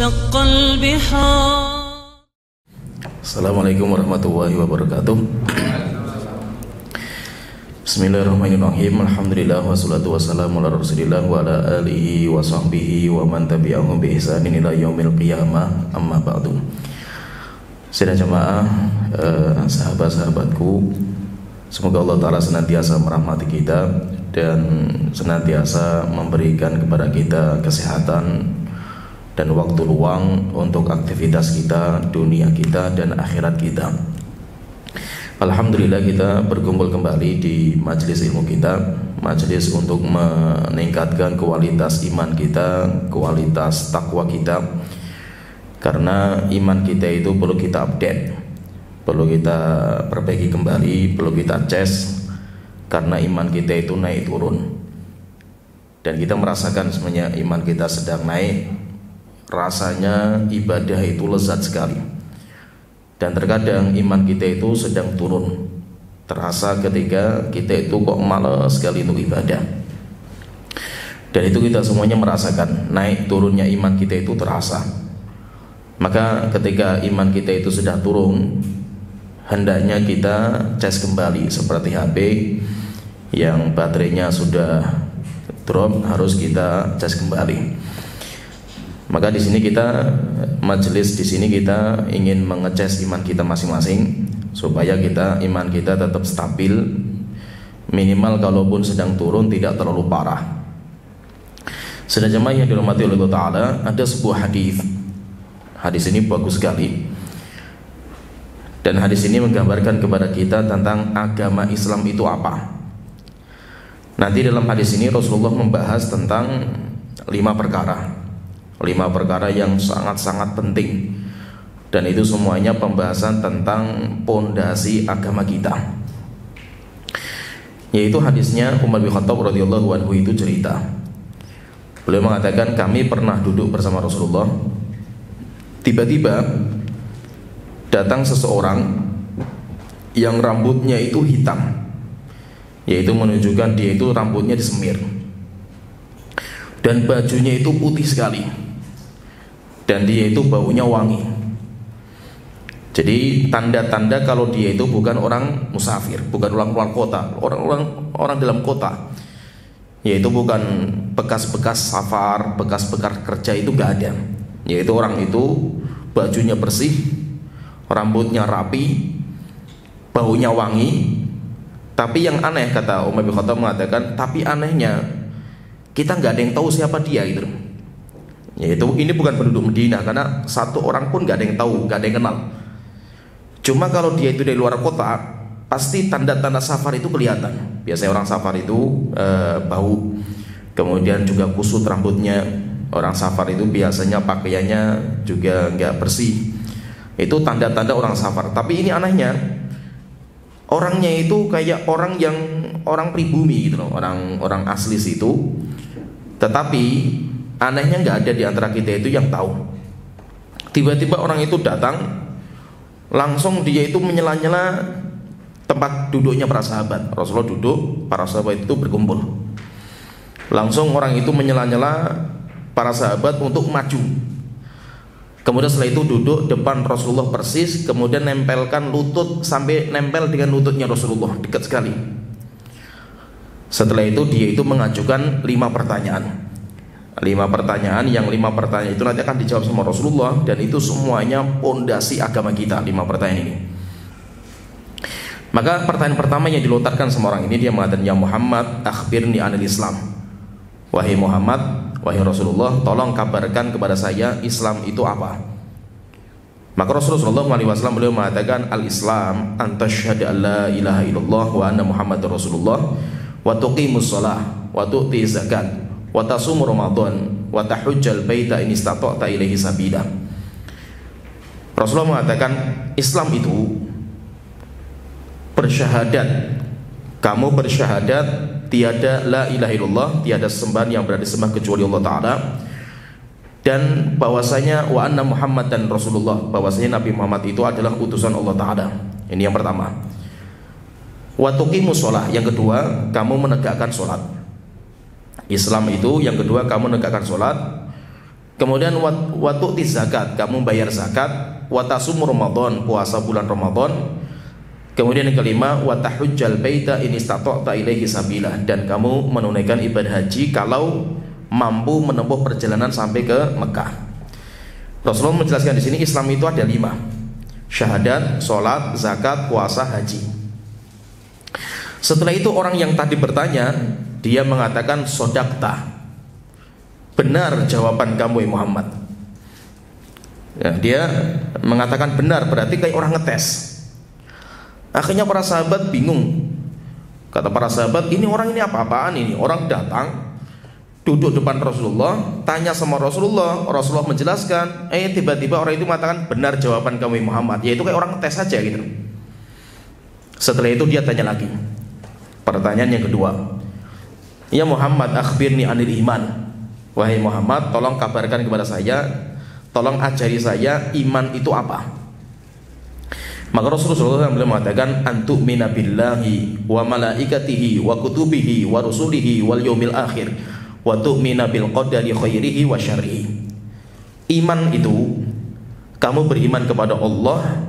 وشق البحار. Assalamualaikum warahmatullahi wabarakatuh. Bismillahirrahmanirrahim. Alhamdulillah wassalatu wassalamu ala Rasulillah wa ala alihi wa sahbihi wa man tabi'ahum bi ihsanin ila yaumil qiyamah. Amma ba'du. Sidang jemaah, sahabat-sahabatku, semoga Allah Ta'ala senantiasa merahmati kita dan senantiasa memberikan kepada kita kesehatan dan waktu luang untuk aktivitas kita, dunia kita dan akhirat kita. Alhamdulillah kita berkumpul kembali di majelis ilmu kita, majelis untuk meningkatkan kualitas iman kita, kualitas takwa kita. Karena iman kita itu perlu kita update, perlu kita perbaiki kembali, perlu kita cek. Karena iman kita itu naik turun. Dan kita merasakan sebenarnya iman kita sedang naik. Rasanya ibadah itu lezat sekali. Dan terkadang iman kita itu sedang turun. Terasa ketika kita itu kok malas sekali untuk ibadah. Dan itu kita semuanya merasakan, naik turunnya iman kita itu terasa. Maka ketika iman kita itu sudah turun, hendaknya kita cas kembali seperti HP yang baterainya sudah drop, harus kita cas kembali. Maka di sini kita majelis di sini kita ingin mengecas iman kita masing-masing supaya iman kita tetap stabil, minimal kalaupun sedang turun tidak terlalu parah. Sedang jemaah yang dirahmati oleh Allah Ta'ala, ada sebuah hadis. Hadis ini bagus sekali. Dan hadis ini menggambarkan kepada kita tentang agama Islam itu apa. Nanti dalam hadis ini Rasulullah membahas tentang 5 perkara. 5 perkara yang sangat-sangat penting. Dan itu semuanya pembahasan tentang pondasi agama kita. Yaitu hadisnya Umar bin Khattab radhiyallahu anhu itu cerita. Beliau mengatakan, kami pernah duduk bersama Rasulullah. Tiba-tiba datang seseorang yang rambutnya itu hitam, yaitu menunjukkan dia itu rambutnya disemir, dan bajunya itu putih sekali, dan dia itu baunya wangi. Jadi tanda-tanda kalau dia itu bukan orang musafir, bukan orang luar kota, orang dalam kota, yaitu bukan bekas-bekas safar, bekas-bekas kerja, itu gak ada. Yaitu orang itu bajunya bersih, rambutnya rapi, baunya wangi. Tapi yang aneh, kata Umar bin Khattab mengatakan, tapi anehnya kita nggak ada yang tahu siapa dia gitu. Yaitu ini bukan penduduk Madinah, karena satu orang pun nggak ada yang tahu, nggak ada yang kenal. Cuma kalau dia itu dari luar kota, pasti tanda-tanda safar itu kelihatan. Biasanya orang safar itu bau, kemudian juga kusut rambutnya. Orang safar itu biasanya pakaiannya juga nggak bersih. Itu tanda-tanda orang safar. Tapi ini anehnya, orangnya itu kayak orang pribumi gitu loh, orang asli situ. Tetapi anehnya nggak ada di antara kita itu yang tahu. Tiba-tiba orang itu datang, langsung dia itu menyela-nyela tempat duduknya para sahabat. Rasulullah duduk, para sahabat itu berkumpul. Langsung orang itu menyela-nyela para sahabat untuk maju. Kemudian setelah itu duduk depan Rasulullah persis, kemudian nempelkan lutut sampai nempel dengan lututnya Rasulullah, dekat sekali. Setelah itu dia itu mengajukan 5 pertanyaan. 5 pertanyaan, yang 5 pertanyaan itu nanti akan dijawab sama Rasulullah, dan itu semuanya pondasi agama kita, 5 pertanyaan ini. Maka pertanyaan pertama yang dilontarkan sama orang ini, dia mengatakan, ya Muhammad, akhbirni anil Islam. Wahai Muhammad, wahai Rasulullah, tolong kabarkan kepada saya Islam itu apa. Maka Rasulullah SAW beliau mengatakan, al-Islam antasyhadu an la ilaha illallah wa anna Muhammadar Rasulullah, wa tuqimus shalah wa tu'ti zakat wa tasum Ramadan wa tahujjal baita in istata'ta ilaihi sabila. Rasulullah mengatakan Islam itu bersyahadat, kamu bersyahadat tiada la ilaha illallah, tiada sembahan yang berada disembah kecuali Allah Ta'ala, dan bahwasanya wa anna Muhammad dan Rasulullah, bahwasanya Nabi Muhammad itu adalah utusan Allah Ta'ala. Ini yang pertama. Wa tuqimus shalah, yang kedua kamu menegakkan sholat. Islam itu yang kedua kamu menegakkan sholat. Kemudian wa tu'ti zakat, kamu bayar zakat. Wa tasum Ramadan, puasa bulan Ramadan. Kemudian yang kelima, wa tahujjal baita in istata'ta ilaihi sabila, dan kamu menunaikan ibadah haji kalau mampu menempuh perjalanan sampai ke Mekah. Rasulullah menjelaskan di sini Islam itu ada 5: syahadat, sholat, zakat, puasa, haji. Setelah itu orang yang tadi bertanya, dia mengatakan sodakta, benar jawaban kamu ya Muhammad. Ya, dia mengatakan benar, berarti kayak orang ngetes. Akhirnya para sahabat bingung. Kata para sahabat, ini orang ini apa-apaan ini? Orang datang, duduk depan Rasulullah, tanya sama Rasulullah, Rasulullah menjelaskan, tiba-tiba orang itu mengatakan benar jawaban kamu Muhammad. Yaitu kayak orang tes saja gitu. Setelah itu dia tanya lagi. Pertanyaan yang kedua, ya Muhammad, akhbirni anil iman. Wahai Muhammad, tolong kabarkan kepada saya, tolong ajari saya iman itu apa. Maka Rasulullah SAW mengatakan, antu'mina billahi wa malaikatihi wa kutubihi wa rusulihi wal yawmil akhir wa tu'mina bil qadari khairihi wa syarrihi. Iman itu kamu beriman kepada Allah,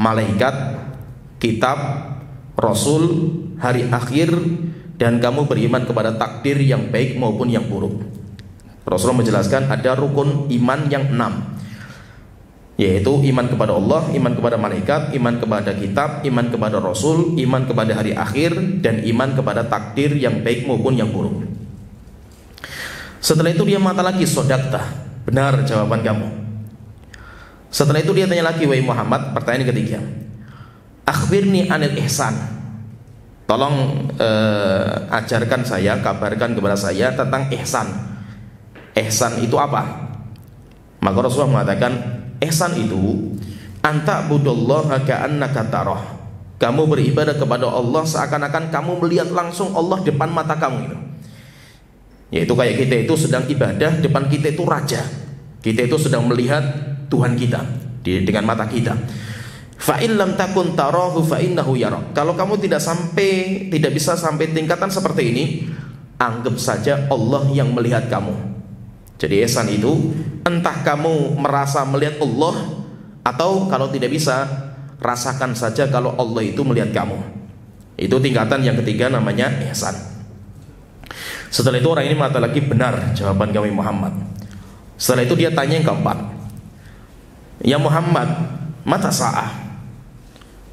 malaikat, kitab, rasul, hari akhir, dan kamu beriman kepada takdir yang baik maupun yang buruk. Rasulullah menjelaskan ada rukun iman yang 6, yaitu iman kepada Allah, iman kepada malaikat, iman kepada kitab, iman kepada rasul, iman kepada hari akhir, dan iman kepada takdir yang baik maupun yang buruk. Setelah itu dia mengatakan lagi, sodakta, benar jawaban kamu. Setelah itu dia tanya lagi, wahai Muhammad, pertanyaan ketiga, akhbirni anil ihsan, tolong ajarkan saya, kabarkan kepada saya tentang ihsan. Ihsan itu apa? Maka Rasulullah mengatakan, ihsan itu anta budallaha ka'annaka tarah, kamu beribadah kepada Allah seakan-akan kamu melihat langsung Allah depan mata kamu gitu. Yaitu kayak kita itu sedang ibadah, depan kita itu raja, kita itu sedang melihat Tuhan kita dengan mata kita. Fa in lam takun tarahu fa innahu yarak, kalau kamu tidak bisa sampai tingkatan seperti ini, anggap saja Allah yang melihat kamu. Jadi ihsan itu entah kamu merasa melihat Allah, atau kalau tidak bisa, rasakan saja kalau Allah itu melihat kamu. Itu tingkatan yang ketiga, namanya ihsan. Setelah itu orang ini mengatakan lagi, benar jawaban kami Muhammad. Setelah itu dia tanya yang keempat, ya Muhammad, mata sa'ah,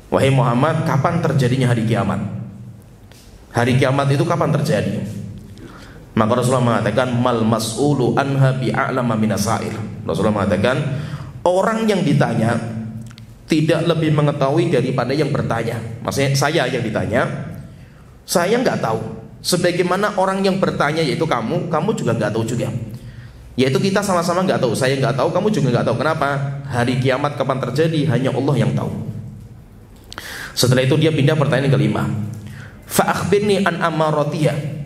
wahai Muhammad, kapan terjadinya hari kiamat? Hari kiamat itu kapan terjadi? Maka Rasulullah mengatakan, mal mas'ulu anha bi'a'lama minasail. Rasulullah mengatakan, orang yang ditanya tidak lebih mengetahui daripada yang bertanya. Maksudnya saya yang ditanya, saya nggak tahu. Sebagaimana orang yang bertanya, yaitu kamu juga nggak tahu juga. Yaitu kita sama-sama nggak tahu. Saya nggak tahu, kamu juga nggak tahu. Kenapa? Hari kiamat kapan terjadi hanya Allah yang tahu. Setelah itu dia pindah pertanyaan kelima, fa akhbirni an amaratiyah.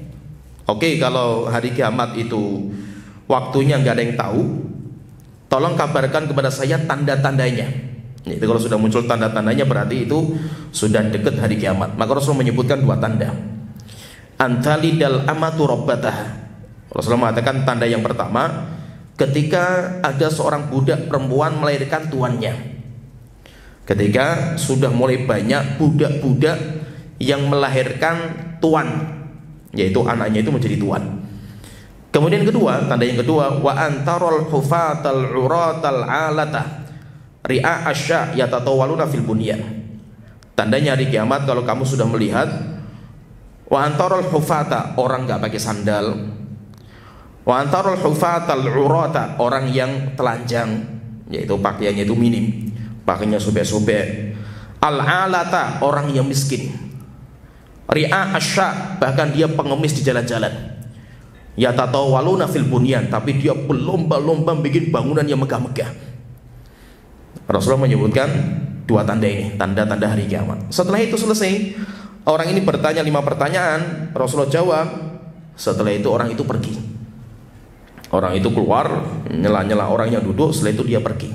Oke, kalau hari kiamat itu waktunya nggak ada yang tahu, tolong kabarkan kepada saya tanda-tandanya. Itu kalau sudah muncul tanda-tandanya berarti itu sudah dekat hari kiamat. Maka Rasulullah menyebutkan 2 tanda. Antalidal amatu rabbatah. Rasulullah mengatakan tanda yang pertama, ketika ada seorang budak perempuan melahirkan tuannya. Ketika sudah mulai banyak budak-budak yang melahirkan tuan, yaitu anaknya itu menjadi tuan. Kemudian kedua, tanda yang kedua, wa antarul hufatal uratal alata ri'a asya yatatawaluna fil bunyan. Tandanya hari kiamat kalau kamu sudah melihat wa antarul hufata, orang enggak pakai sandal, wa antarul hufatal urata, orang yang telanjang, yaitu pakaiannya itu minim, pakainya sobek-sobek, al alata, orang yang miskin, ri'a asya, bahkan dia pengemis di jalan-jalan, yatatawaluna fil bunyan, tapi dia berlomba-lomba bikin bangunan yang megah-megah. Rasulullah menyebutkan 2 tanda ini, tanda-tanda hari kiamat. Setelah itu selesai, orang ini bertanya 5 pertanyaan, Rasulullah jawab. Setelah itu orang itu pergi. Orang itu keluar, nyela-nyela orang yang duduk, setelah itu dia pergi.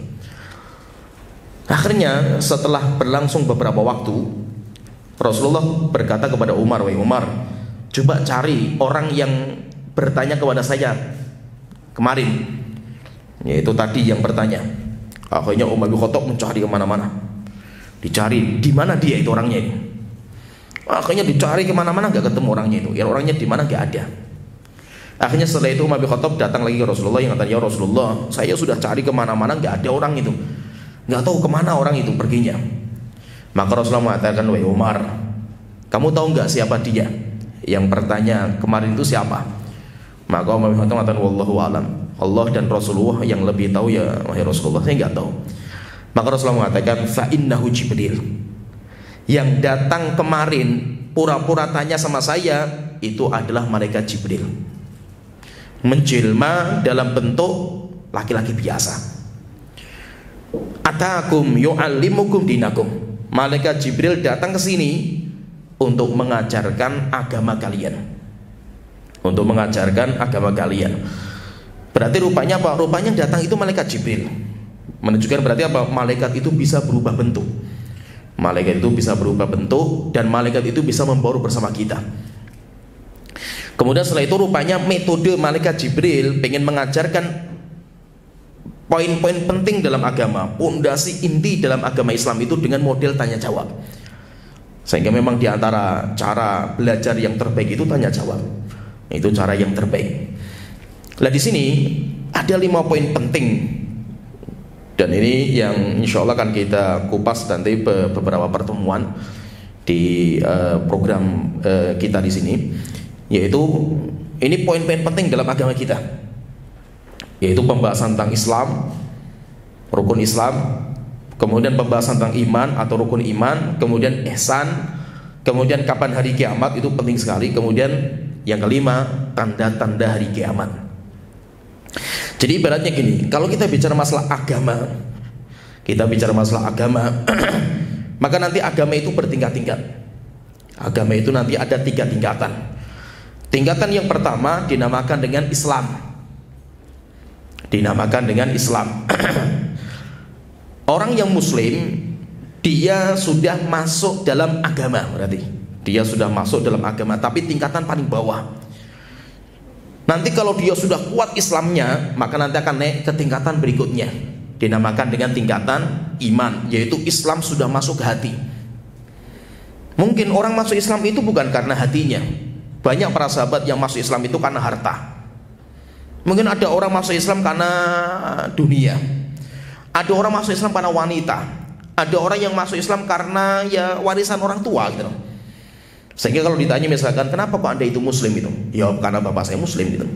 Akhirnya setelah berlangsung beberapa waktu, Rasulullah berkata kepada Umar, wahai Umar, coba cari orang yang bertanya kepada saya kemarin. Yaitu tadi yang bertanya. Akhirnya Umar bin Khattab mencari kemana-mana. Dicari di mana dia itu orangnya ini. Akhirnya dicari kemana-mana nggak ketemu orangnya itu. Ya orangnya di mana nggak ada. Akhirnya setelah itu Umar bin Khattab datang lagi ke Rasulullah yang katanya, ya Rasulullah, saya sudah cari kemana-mana nggak ada orang itu. Nggak tahu kemana orang itu perginya. Maka Rasulullah mengatakan, wahai Umar, kamu tahu nggak siapa dia? Yang bertanya kemarin itu siapa? Maka Umar bin Khattab mengatakan, wallahu alam. Allah dan Rasulullah yang lebih tahu ya wahai Rasulullah, saya nggak tahu. Maka Rasulullah mengatakan, fa innahu Jibril. Yang datang kemarin pura-pura tanya sama saya itu adalah malaikat Jibril. Menjelma dalam bentuk laki-laki biasa. Atakum yu'allimukum dinakum. Malaikat Jibril datang ke sini untuk mengajarkan agama kalian. Untuk mengajarkan agama kalian. Berarti rupanya apa? Rupanya datang itu malaikat Jibril. Menunjukkan berarti apa? Malaikat itu bisa berubah bentuk. Malaikat itu bisa berubah bentuk dan malaikat itu bisa membaur bersama kita. Kemudian setelah itu rupanya metode malaikat Jibril pengen mengajarkan poin-poin penting dalam agama, pondasi inti dalam agama Islam itu dengan model tanya jawab. Sehingga memang diantara cara belajar yang terbaik itu tanya jawab. Itu cara yang terbaik. Nah di sini ada 5 poin penting dan ini yang insya Allah akan kita kupas nanti beberapa pertemuan di program kita di sini, yaitu ini poin-poin penting dalam agama kita, yaitu pembahasan tentang Islam, rukun Islam, kemudian pembahasan tentang iman atau rukun iman, kemudian ihsan, kemudian kapan hari kiamat, itu penting sekali, kemudian yang kelima tanda-tanda hari kiamat. Jadi ibaratnya gini, kalau kita bicara masalah agama, maka nanti agama itu bertingkat-tingkat. Agama itu nanti ada 3 tingkatan. Tingkatan yang pertama dinamakan dengan Islam. Orang yang muslim, dia sudah masuk dalam agama, berarti dia sudah masuk dalam agama, tapi tingkatan paling bawah. Nanti kalau dia sudah kuat Islamnya, maka nanti akan naik ke tingkatan berikutnya, dinamakan dengan tingkatan iman, yaitu Islam sudah masuk ke hati. Mungkin orang masuk Islam itu bukan karena hatinya. Banyak para sahabat yang masuk Islam itu karena harta. Mungkin ada orang masuk Islam karena dunia. Ada orang masuk Islam karena wanita. Ada orang yang masuk Islam karena ya warisan orang tua gitu. Sehingga kalau ditanya misalkan, kenapa kok Anda itu muslim itu? Ya karena bapak saya muslim gitu.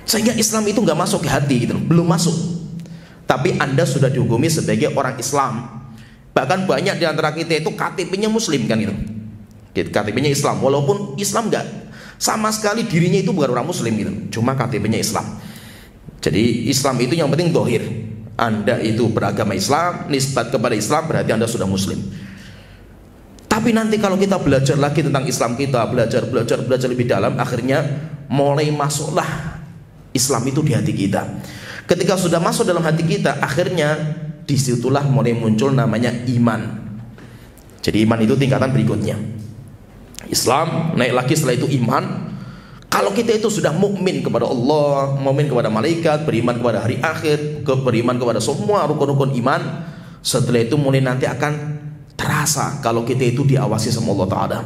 Sehingga Islam itu nggak masuk ke hati gitu, belum masuk. Tapi Anda sudah dihukumi sebagai orang Islam. Bahkan banyak di antara kita itu KTP-nya muslim kan gitu. KTP-nya Islam, walaupun Islam nggak sama sekali dirinya itu bukan orang muslim gitu. Cuma KTP-nya Islam. Jadi Islam itu yang penting zahir. Anda itu beragama Islam, nisbat kepada Islam, berarti Anda sudah muslim. Tapi nanti kalau kita belajar lagi tentang Islam kita, belajar lebih dalam, akhirnya mulai masuklah Islam itu di hati kita. Ketika sudah masuk dalam hati kita, akhirnya disitulah mulai muncul namanya iman. Jadi iman itu tingkatan berikutnya. Islam naik lagi, setelah itu iman. Kalau kita itu sudah mukmin kepada Allah, mukmin kepada malaikat, beriman kepada hari akhir, beriman kepada semua rukun-rukun iman, setelah itu mulai nanti akan terasa kalau kita itu diawasi sama Allah Ta'ala.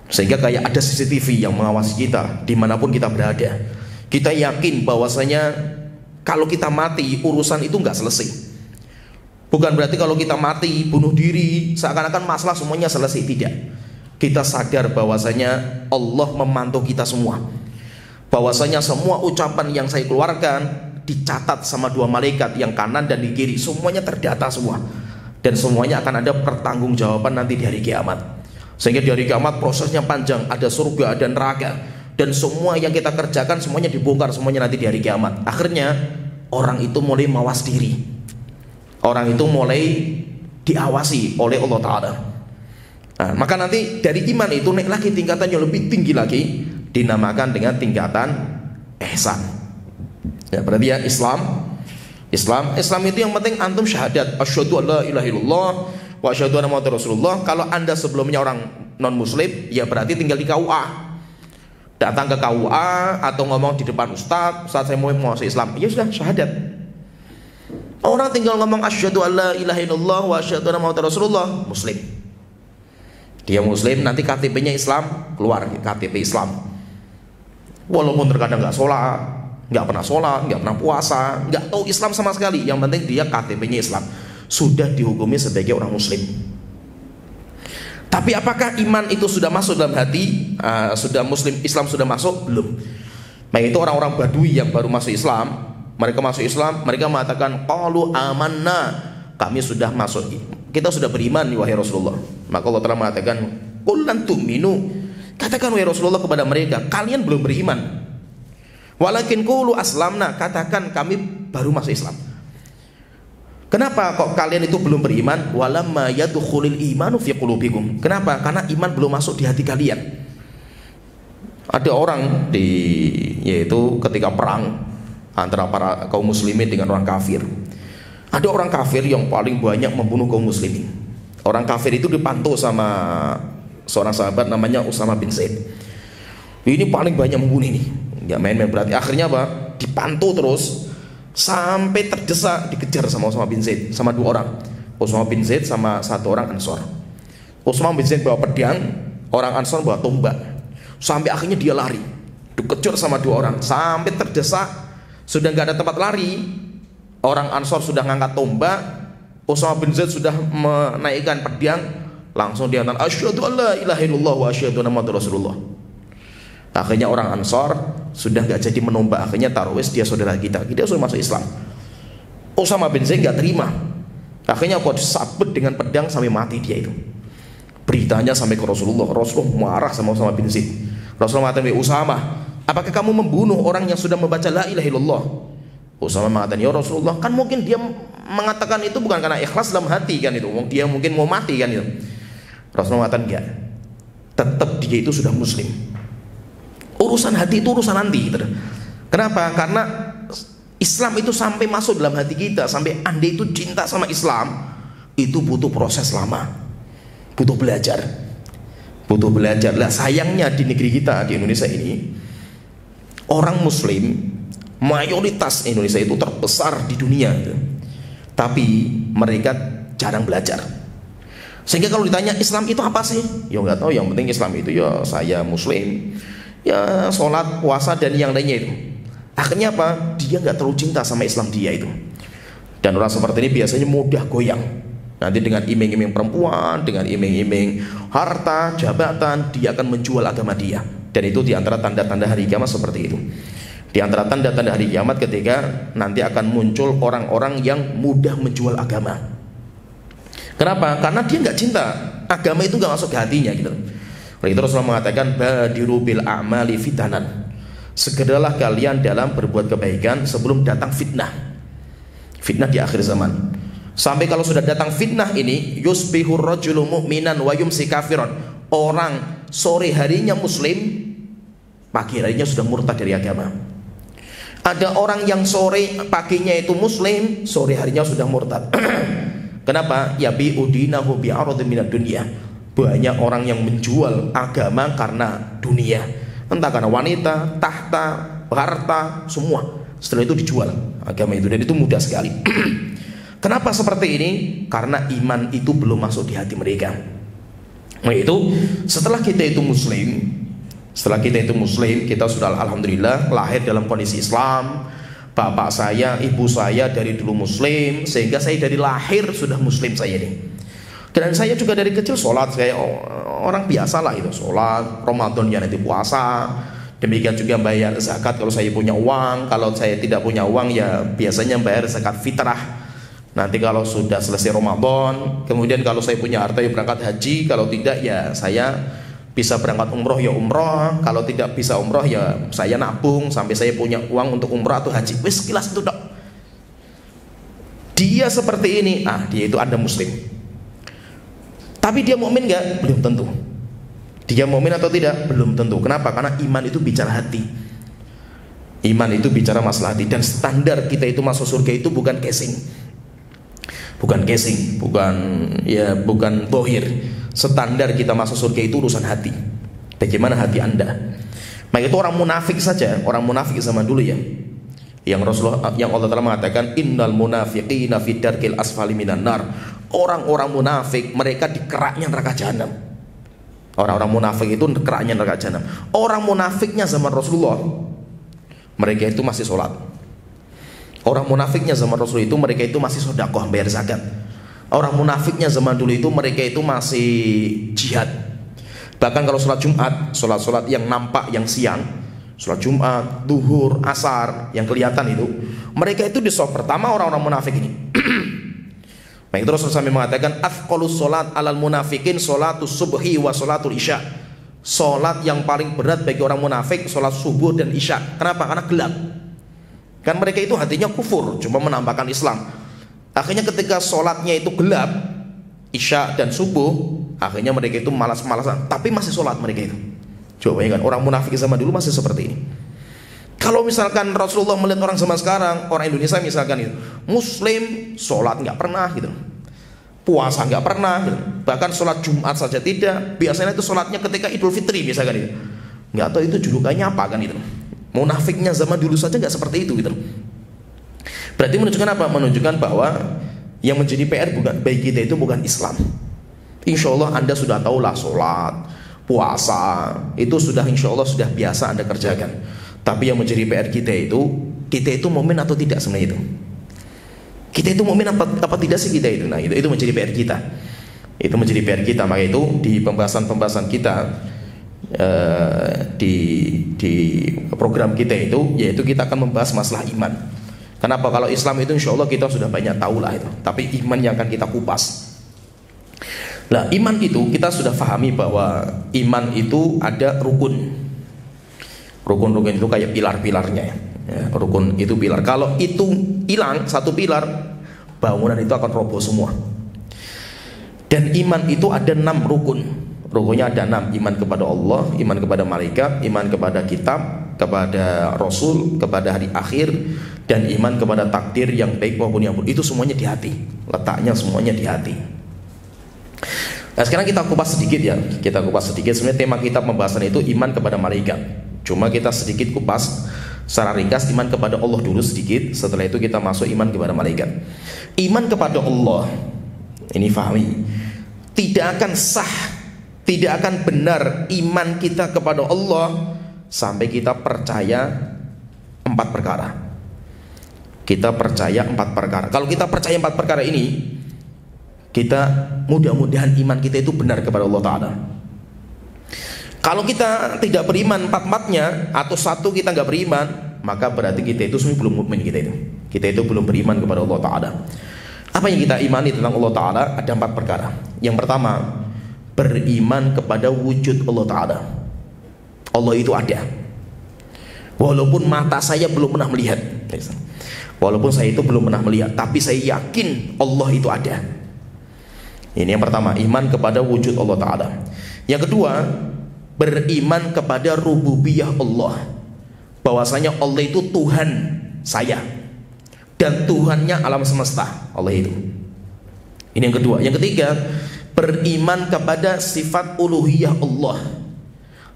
Sehingga kayak ada CCTV yang mengawasi kita dimanapun kita berada. Kita yakin bahwasanya kalau kita mati, urusan itu nggak selesai. Bukan berarti kalau kita mati, bunuh diri, seakan-akan masalah semuanya selesai. Tidak. Kita sadar bahwasanya Allah memantau kita semua. Bahwasanya semua ucapan yang saya keluarkan dicatat sama 2 malaikat, yang kanan dan di kiri, semuanya terdata semua. Dan semuanya akan ada pertanggungjawaban nanti di hari kiamat. Sehingga di hari kiamat prosesnya panjang, ada surga dan neraka, dan semua yang kita kerjakan semuanya dibongkar semuanya nanti di hari kiamat. Akhirnya orang itu mulai mawas diri. Orang itu mulai diawasi oleh Allah Ta'ala. Nah, maka nanti dari iman itu naik lagi tingkatan yang lebih tinggi lagi, dinamakan dengan tingkatan ihsan. Ya, berarti ya Islam itu yang penting antum syahadat asyhadu alla ilaha illallah wa asyhadu anna muhammadar rasulullah. Kalau Anda sebelumnya orang non muslim, ya berarti tinggal di KUA. Datang ke KUA atau ngomong di depan ustaz saya mau masuk Islam, ya sudah syahadat. Orang tinggal ngomong asyhadu alla ilaha illallah wa asyhadu anna muhammadar rasulullah, muslim. Dia muslim, nanti KTP-nya Islam, keluar KTP Islam. Walaupun terkadang nggak sholat, nggak pernah puasa, nggak tahu Islam sama sekali. Yang penting dia KTP-nya Islam, sudah dihukumi sebagai orang muslim. Tapi apakah iman itu sudah masuk dalam hati? Sudah muslim, Islam sudah masuk? Belum. Nah itu orang-orang Badui yang baru masuk Islam. Mereka masuk Islam, mereka mengatakan qalu amanna, kami sudah masuk, kita sudah beriman wahai Rasulullah. Maka Allah telah mengatakan qul lan tu'minu, katakan wahai Rasulullah kepada mereka, kalian belum beriman. Walakin qulu aslamna, katakan kami baru masuk Islam. Kenapa kok kalian itu belum beriman? Walamma yadkhulul imanu fi qulubikum. Kenapa? Karena iman belum masuk di hati kalian. Ada orang yaitu ketika perang antara para kaum muslimin dengan orang kafir. Ada orang kafir yang paling banyak membunuh kaum muslimin. Orang kafir itu dipantau sama seorang sahabat namanya Usama bin Zaid. Ini paling banyak membunuh ini. Enggak main-main berarti. Akhirnya apa? Dipantau terus sampai terdesak, dikejar sama Usama bin Zaid, sama dua orang, Usama bin Zaid sama satu orang Ansor. Usama bin Zaid bawa pedang, orang Ansor bawa tombak. Sampai akhirnya dia lari, dikejar sama dua orang, sampai terdesak, sudah nggak ada tempat lari. Orang Ansor sudah ngangkat tombak, Usama bin Zaid sudah menaikkan pedang, langsung dia ngatakan asyhadu alla ilaha illallah wa asyhadu anna muhammadar rasulullah. Akhirnya orang Ansor sudah gak jadi menombak, akhirnya tarwis dia saudara kita sudah masuk Islam. Usama bin Zaid gak terima, akhirnya kok disabet dengan pedang sampai mati dia itu. Beritanya sampai ke Rasulullah. Rasulullah marah sama Usama bin Zaid. Rasulullah mengatakan, Usama, apakah kamu membunuh orang yang sudah membaca la ilaha illallah? Usama mengatakan, ya Rasulullah, kan mungkin dia mengatakan itu bukan karena ikhlas dalam hati kan itu, dia mungkin mau mati kan itu. Rasulullah mengatakan enggak, tetap dia itu sudah muslim. Urusan hati itu urusan nanti gitu. Kenapa? Karena Islam itu sampai masuk dalam hati kita, sampai Anda itu cinta sama Islam, itu butuh proses lama, butuh belajar. Lah sayangnya di negeri kita, di Indonesia ini, orang muslim mayoritas Indonesia itu terbesar di dunia gitu. Tapi mereka jarang belajar. Sehingga kalau ditanya Islam itu apa sih? Ya nggak tahu, yang penting Islam itu ya saya muslim, ya sholat, puasa dan yang lainnya itu. Akhirnya apa? Dia nggak terlalu cinta sama Islam dia itu. Dan orang seperti ini biasanya mudah goyang. Nanti dengan iming-iming perempuan, dengan iming-iming harta, jabatan, dia akan menjual agama dia. Dan itu diantara tanda-tanda hari kiamat seperti itu. Di antara tanda-tanda hari kiamat ketika nanti akan muncul orang-orang yang mudah menjual agama. Kenapa? Karena dia nggak cinta. Agama itu nggak masuk ke hatinya gitu. Oleh itu Rasulullah mengatakan badiru bil a'mali fitanan. Segeralah kalian dalam berbuat kebaikan sebelum datang fitnah. Fitnah di akhir zaman. Sampai kalau sudah datang fitnah ini, yusbihur rajulu mu'minan wa yumsi kafiron. Orang sore harinya muslim, pagi harinya sudah murtad dari agama. Ada orang yang sore paginya itu muslim, sore harinya sudah murtad. Kenapa? Ya bi'udinahu bi'aradhin minad dunya. Banyak orang yang menjual agama karena dunia, entah karena wanita, tahta, harta, semua. Setelah itu dijual agama itu, dan itu mudah sekali. Kenapa seperti ini? Karena iman itu belum masuk di hati mereka. Nah itu setelah kita itu muslim, kita sudah alhamdulillah lahir dalam kondisi Islam. Bapak saya, ibu saya dari dulu muslim, sehingga saya dari lahir sudah muslim saya ini. Dan saya juga dari kecil sholat, saya orang biasa lah itu, sholat, Ramadan ya nanti puasa. Demikian juga bayar zakat kalau saya punya uang. Kalau saya tidak punya uang ya biasanya bayar zakat fitrah. Nanti kalau sudah selesai Ramadan, kemudian kalau saya punya harta ya berangkat haji. Kalau tidak ya saya bisa berangkat umroh ya umroh. Kalau tidak bisa umroh ya saya nabung sampai saya punya uang untuk umroh atau haji. Wis sekilas itu dok. Dia seperti ini, dia itu Anda muslim. Tapi dia mukmin nggak? Belum tentu. Dia mukmin atau tidak? Belum tentu. Kenapa? Karena iman itu bicara hati. Iman itu bicara masalah hati. Dan standar kita itu masuk surga itu bukan casing. Bukan bohir. Standar kita masuk surga itu urusan hati. Bagaimana hati Anda? Maka itu orang munafik saja, orang munafik zaman dulu ya. Yang Rasulullah, yang Allah Ta'ala mengatakan innal munafiqina fid darkil asfali minan nar. Orang-orang munafik mereka di keraknya neraka jahanam. Orang-orang munafik itu keraknya neraka jahanam. Orang munafiknya zaman Rasulullah, mereka itu masih sholat. Orang munafiknya zaman Rasul itu mereka itu masih sedekah, bayar zakat. Orang munafiknya zaman dulu itu mereka itu masih jihad. Bahkan kalau sholat Jumat, sholat yang nampak, yang siang, sholat Jumat, duhur, asar, yang kelihatan itu, mereka itu di sholat pertama orang-orang munafik ini. Baik, terus Rasul sampai mengatakan afqalus sholat alal munafikin sholatus subhi wa sholatul isya. Sholat yang paling berat bagi orang munafik sholat subuh dan isya. Kenapa? Karena gelap. Kan mereka itu hatinya kufur, cuma menampakkan Islam. Akhirnya ketika sholatnya itu gelap, isya dan subuh, akhirnya mereka itu malas-malasan, tapi masih sholat mereka itu. Coba bayangkan, orang munafik zaman dulu masih seperti ini. Kalau misalkan Rasulullah melihat orang zaman sekarang, orang Indonesia misalkan itu, Muslim sholat nggak pernah gitu, puasa nggak pernah gitu. Bahkan sholat Jumat saja tidak. Biasanya itu sholatnya ketika Idul Fitri misalkan itu. Nggak tahu itu julukannya apa kan itu. Munafiknya zaman dulu saja nggak seperti itu gitu. Berarti menunjukkan apa? Menunjukkan bahwa yang menjadi PR bukan bagi kita itu bukan Islam. Insya Allah Anda sudah tahulah sholat, puasa itu sudah insya Allah sudah biasa Anda kerjakan. Tapi yang menjadi PR kita itu mukmin atau tidak sebenarnya itu? Kita itu mukmin apa tidak sih kita itu? Nah itu menjadi PR kita. Itu menjadi PR kita. Maka itu di pembahasan kita di program kita itu, yaitu kita akan membahas masalah iman. Kenapa? Kalau Islam itu insya Allah kita sudah banyak tahu lah itu, tapi iman yang akan kita kupas. Nah iman itu kita sudah pahami bahwa iman itu ada rukun. Rukun-rukun itu kayak pilar-pilarnya ya. Rukun itu pilar. Kalau itu hilang satu pilar, bangunan itu akan roboh semua. Dan iman itu ada 6 rukun. Rukunnya ada 6. Iman kepada Allah, iman kepada malaikat, iman kepada kitab, kepada Rasul, kepada hari akhir, dan iman kepada takdir yang baik maupun yang buruk. Itu semuanya di hati. Letaknya semuanya di hati. Nah sekarang kita kupas sedikit ya. Kita kupas sedikit. Sebenarnya tema kita pembahasan itu iman kepada malaikat. Cuma kita sedikit kupas secara ringkas iman kepada Allah dulu sedikit. Setelah itu kita masuk iman kepada malaikat. Iman kepada Allah, ini fahami, tidak akan sah, tidak akan benar iman kita kepada Allah sampai kita percaya 4 perkara. Kita percaya 4 perkara. Kalau kita percaya 4 perkara ini, kita mudah-mudahan iman kita itu benar kepada Allah Ta'ala. Kalau kita tidak beriman 4-4-nya, atau satu kita nggak beriman, maka berarti kita itu sebenarnya belum mukmin. Kita itu belum beriman kepada Allah Ta'ala. Apa yang kita imani tentang Allah Ta'ala? Ada 4 perkara. Yang pertama, beriman kepada wujud Allah Ta'ala. Allah itu ada, walaupun mata saya belum pernah melihat. Walaupun saya itu belum pernah melihat, tapi saya yakin Allah itu ada. Ini yang pertama, iman kepada wujud Allah Ta'ala. Yang kedua, beriman kepada rububiyah Allah, bahwasanya Allah itu Tuhan saya dan Tuhannya alam semesta. Allah itu. Ini yang kedua. Yang ketiga, beriman kepada sifat uluhiyah Allah,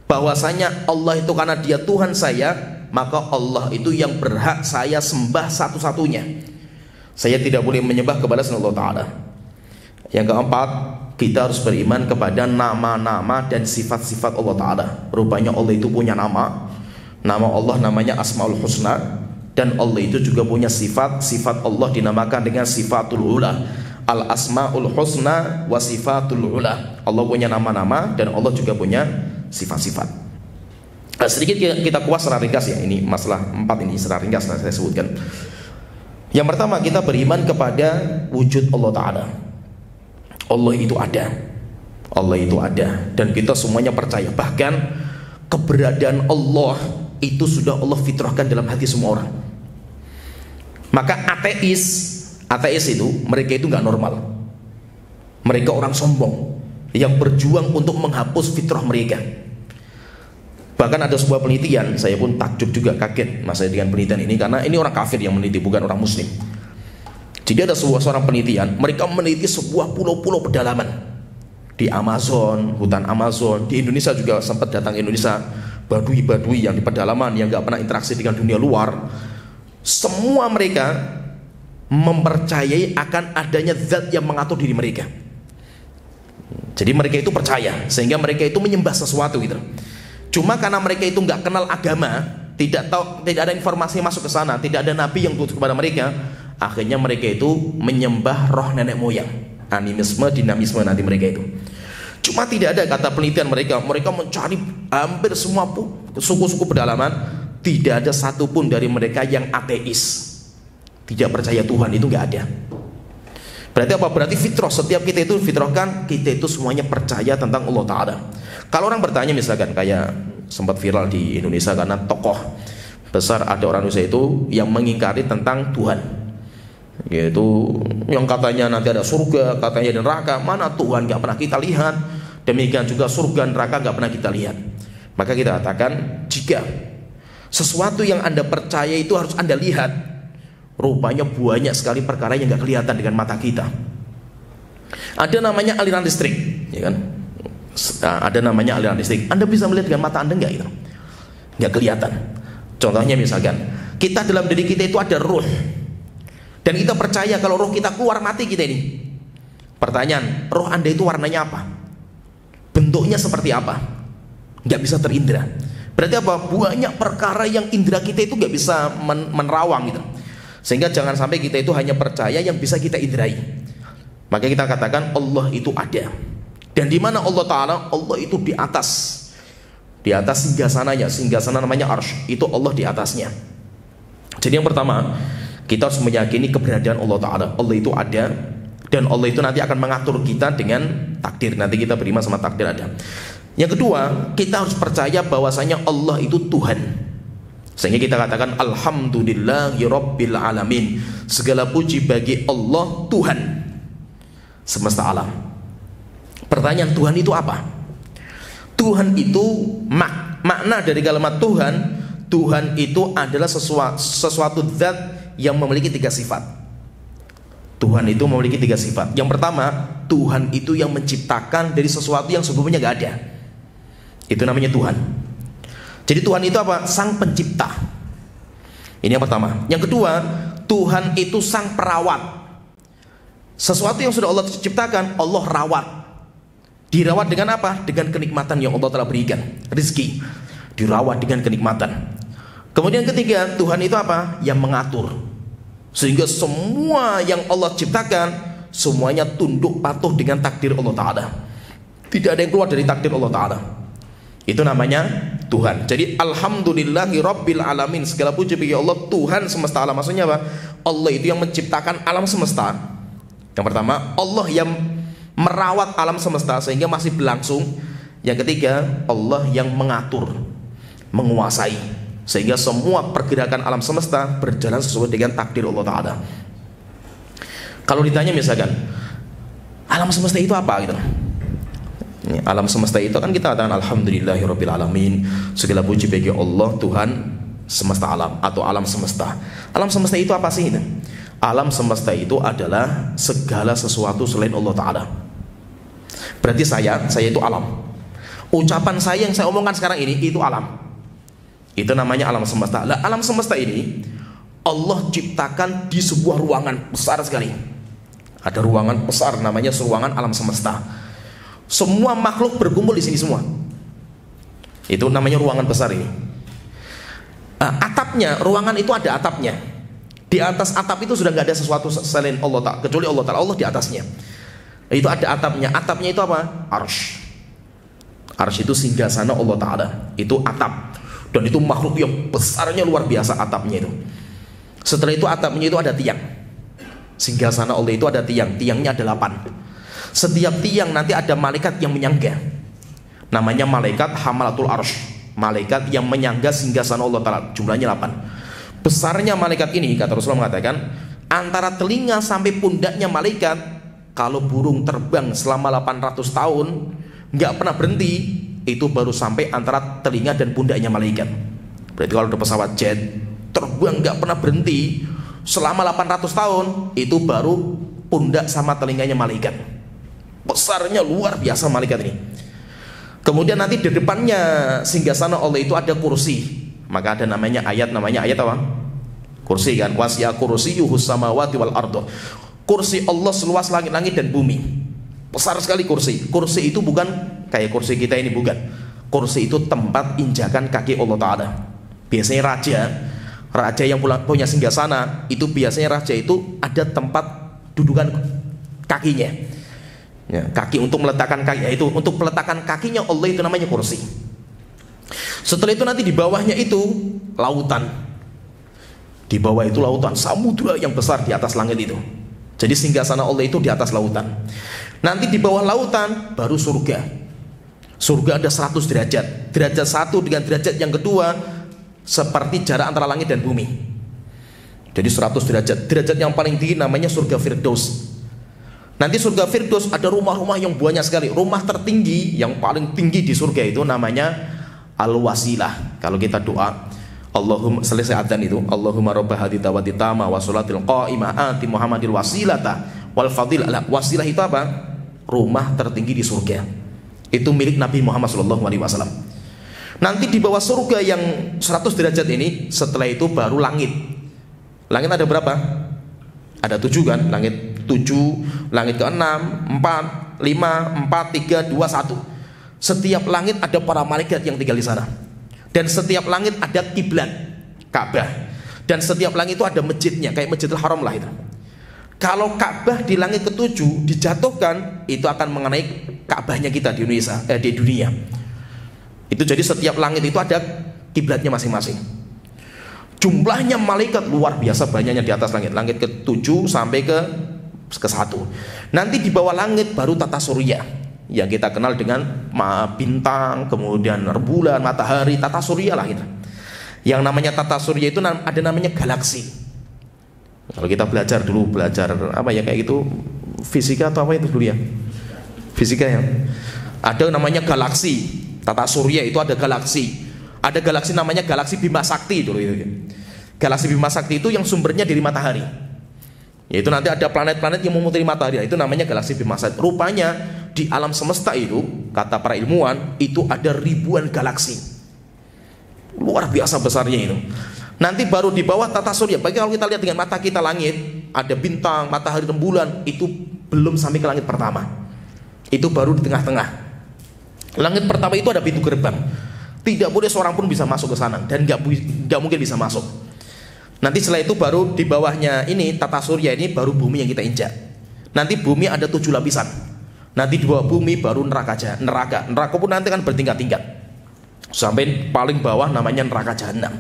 bahwasanya Allah itu karena dia Tuhan saya, maka Allah itu yang berhak saya sembah satu-satunya. Saya tidak boleh menyembah kepada selain Allah Ta'ala. Yang keempat, kita harus beriman kepada nama-nama dan sifat-sifat Allah Ta'ala. Rupanya Allah itu punya nama. Nama Allah namanya Asmaul Husna. Dan Allah itu juga punya sifat Allah dinamakan dengan sifatul ula. Al-asma'ul husna wa sifatul ula. Allah punya nama-nama dan Allah juga punya sifat-sifat. Sedikit kita kuas secara ringkas ya. Ini masalah 4 ini secara ringkas saya sebutkan. Yang pertama, kita beriman kepada wujud Allah Ta'ala. Allah itu ada. Allah itu ada. Dan kita semuanya percaya. Bahkan keberadaan Allah itu sudah Allah fitrahkan dalam hati semua orang. Maka ateis itu, mereka itu gak normal. Mereka orang sombong yang berjuang untuk menghapus fitrah mereka. Bahkan ada sebuah penelitian, saya pun takjub juga, kaget masa dengan penelitian ini, karena ini orang kafir yang meneliti, bukan orang muslim. Jadi ada seorang penelitian, mereka meneliti sebuah pulau-pulau pedalaman di Amazon, hutan Amazon. Di Indonesia juga sempat datang ke Indonesia, badui-badui yang di pedalaman, yang nggak pernah interaksi dengan dunia luar, semua mereka mempercayai akan adanya zat yang mengatur diri mereka. Jadi mereka itu percaya, sehingga mereka itu menyembah sesuatu gitu. Cuma karena mereka itu nggak kenal agama, tidak ada informasi masuk ke sana, tidak ada nabi yang tutup kepada mereka, akhirnya mereka itu menyembah roh nenek moyang, animisme, dinamisme nanti mereka itu. Cuma tidak ada, kata penelitian mereka mencari hampir semua suku-suku pedalaman, tidak ada satupun dari mereka yang ateis, tidak percaya Tuhan, itu nggak ada. Berarti apa? Berarti fitrah, setiap kita itu fitrahkan, kita itu semuanya percaya tentang Allah Ta'ala. Kalau orang bertanya misalkan, kayak sempat viral di Indonesia karena tokoh besar ada orang Indonesia itu yang mengingkari tentang Tuhan, yaitu yang katanya nanti ada surga, katanya ada neraka. Mana Tuhan, gak pernah kita lihat. Demikian juga surga, neraka gak pernah kita lihat. Maka kita katakan, jika sesuatu yang Anda percaya itu harus Anda lihat, rupanya banyak sekali perkara yang gak kelihatan dengan mata kita. Ada namanya aliran listrik, ya kan? Ada namanya aliran listrik. Anda bisa melihat dengan mata Anda nggak itu? Nggak kelihatan. Contohnya misalkan, kita dalam diri kita itu ada ruh, dan kita percaya kalau roh kita keluar mati kita ini. Pertanyaan, roh Anda itu warnanya apa? Bentuknya seperti apa? Nggak bisa terindra. Berarti apa? Banyak perkara yang indera kita itu nggak bisa menerawang gitu. Sehingga jangan sampai kita itu hanya percaya yang bisa kita indrai. Maka kita katakan Allah itu ada. Dan di mana Allah Ta'ala? Allah itu di atas singgasananya. Singgasana namanya Arsy. Itu Allah di atasnya. Jadi yang pertama, kita harus meyakini keberadaan Allah Ta'ala. Allah itu ada, dan Allah itu nanti akan mengatur kita dengan takdir. Nanti kita beriman sama takdir ada. Yang kedua, kita harus percaya bahwasanya Allah itu Tuhan. Sehingga kita katakan Alhamdulillahi Rabbil Alamin. Segala puji bagi Allah, Tuhan semesta alam. Pertanyaan, Tuhan itu apa? Tuhan itu makna dari kalimat Tuhan. Tuhan itu adalah sesuatu zat yang memiliki 3 sifat. Tuhan itu memiliki 3 sifat. Yang pertama, Tuhan itu yang menciptakan dari sesuatu yang sebelumnya gak ada. Itu namanya Tuhan. Jadi Tuhan itu apa? Sang pencipta. Ini yang pertama. Yang kedua, Tuhan itu sang perawat. Sesuatu yang sudah Allah ciptakan, Allah rawat. Dirawat dengan apa? Dengan kenikmatan yang Allah telah berikan. Rizki dirawat dengan kenikmatan. Kemudian ketiga, Tuhan itu apa? Yang mengatur. Sehingga semua yang Allah ciptakan, semuanya tunduk patuh dengan takdir Allah Ta'ala. Tidak ada yang keluar dari takdir Allah Ta'ala. Itu namanya Tuhan. Jadi Alhamdulillahi Rabbil Alamin. Segala puji bagi Allah, Tuhan semesta alam. Maksudnya apa? Allah itu yang menciptakan alam semesta. Yang pertama, Allah yang merawat alam semesta sehingga masih berlangsung. Yang ketiga, Allah yang mengatur, menguasai, sehingga semua pergerakan alam semesta berjalan sesuai dengan takdir Allah Ta'ala. Kalau ditanya misalkan, alam semesta itu apa gitu? Alam semesta itu kan kita katakan Alhamdulillahirabbil alamin. Segala puji bagi Allah, Tuhan semesta alam atau alam semesta. Alam semesta itu apa sih itu? Alam semesta itu adalah segala sesuatu selain Allah Ta'ala. Berarti saya itu alam. Ucapan saya yang saya omongkan sekarang ini, itu alam. Itu namanya alam semesta. Nah, alam semesta ini Allah ciptakan di sebuah ruangan besar sekali. Ada ruangan besar namanya ruangan alam semesta. Semua makhluk berkumpul di sini semua. Itu namanya ruangan besar ini. Atapnya, ruangan itu ada atapnya. Di atas atap itu sudah nggak ada sesuatu selain Allah Ta'ala, kecuali Allah Ta'ala. Allah di atasnya. Itu ada atapnya. Atapnya itu apa? Arsy. Arsy itu singgasana Allah Ta'ala. Itu atap. Dan itu makhluk yang besarnya luar biasa atapnya itu. Setelah itu atapnya itu ada tiang. Singgasana Allah itu ada tiang. Tiangnya ada 8. Setiap tiang nanti ada malaikat yang menyangga. Namanya malaikat Hamalatul Arsy. Malaikat yang menyangga singgasana Allah Ta'ala. Jumlahnya 8. Besarnya malaikat ini, kata Rasulullah mengatakan, antara telinga sampai pundaknya malaikat, kalau burung terbang selama 800 tahun nggak pernah berhenti, itu baru sampai antara telinga dan pundaknya malaikat. Berarti kalau ada pesawat jet terbang nggak pernah berhenti selama 800 tahun, itu baru pundak sama telinganya malaikat. Besarnya luar biasa malaikat ini. Kemudian nanti di depannya singgasana Allah itu ada kursi. Maka ada namanya ayat apa? Kursi kan. Wasi'a kursiyyuhus samawati wal ardo. Kursi Allah seluas langit-langit dan bumi. Besar sekali kursi. Kursi itu bukan kayak kursi kita ini, bukan. Kursi itu tempat injakan kaki Allah Ta'ala. Biasanya raja yang punya singgasana itu biasanya raja itu ada tempat dudukan kakinya. Ya, kaki untuk meletakkan kaki itu untuk peletakan kakinya Allah itu namanya kursi. Setelah itu nanti di bawahnya itu lautan. Di bawah itu lautan, samudra yang besar di atas langit itu. Jadi singgasana Allah itu di atas lautan. Nanti di bawah lautan baru surga. Surga ada 100 derajat. Derajat satu dengan derajat yang kedua seperti jarak antara langit dan bumi. Jadi 100 derajat. Derajat yang paling tinggi namanya surga Firdaus. Nanti surga Firdaus ada rumah-rumah yang banyak sekali. Rumah tertinggi yang paling tinggi di surga itu namanya Al-Wasilah. Kalau kita doa Allahumma, selesai adzan itu, Allahumma rabb hadhihi da'wati tamma wa sholatil qa'imah ati Muhammadil wasilata wal fadilah. Wasilah itu apa? Rumah tertinggi di surga. Itu milik Nabi Muhammad SAW. Nanti di bawah surga yang 100 derajat ini, setelah itu baru langit. Langit ada berapa? Ada 7 kan? Langit 7, langit ke-6, 4, 5, 4, 3, 2, 1. Setiap langit ada para malaikat yang tinggal di sana. Dan setiap langit ada kiblat Ka'bah. Dan setiap langit itu ada masjidnya, kayak Masjidil Haram lah itu. Kalau Ka'bah di langit ke-7 dijatuhkan, itu akan mengenai Ka'bahnya kita di Indonesia, di dunia. Itu jadi setiap langit itu ada kiblatnya masing-masing. Jumlahnya malaikat luar biasa banyaknya di atas langit. Langit ke-7 sampai ke-1. Nanti di bawah langit baru tata surya, yang kita kenal dengan bintang, kemudian rembulan, matahari, tata surya lah gitu. Yang namanya tata surya itu ada namanya galaksi. Kalau kita belajar apa ya kayak gitu, fisika atau apa itu dulu ya? Fisika ya. Ada namanya galaksi. Tata surya itu ada galaksi. Ada galaksi namanya galaksi Bima Sakti dulu itu. Galaksi Bima Sakti itu yang sumbernya dari matahari. Yaitu nanti ada planet-planet yang memutari matahari. Itu namanya galaksi Bima Sakti. Rupanya di alam semesta itu, kata para ilmuwan, itu ada ribuan galaksi. Luar biasa besarnya itu. Nanti baru di bawah tata surya. Bagi kalau kita lihat dengan mata kita langit, ada bintang, matahari, rembulan, itu belum sampai ke langit pertama. Itu baru di tengah-tengah. Langit pertama itu ada pintu gerbang. Tidak boleh seorang pun bisa masuk ke sana, dan nggak mungkin bisa masuk. Nanti setelah itu baru di bawahnya ini tata surya ini baru bumi yang kita injak. Nanti bumi ada 7 lapisan. Nanti di bawah bumi baru neraka. Neraka pun nanti kan bertingkat-tingkat sampai paling bawah namanya neraka jahanam.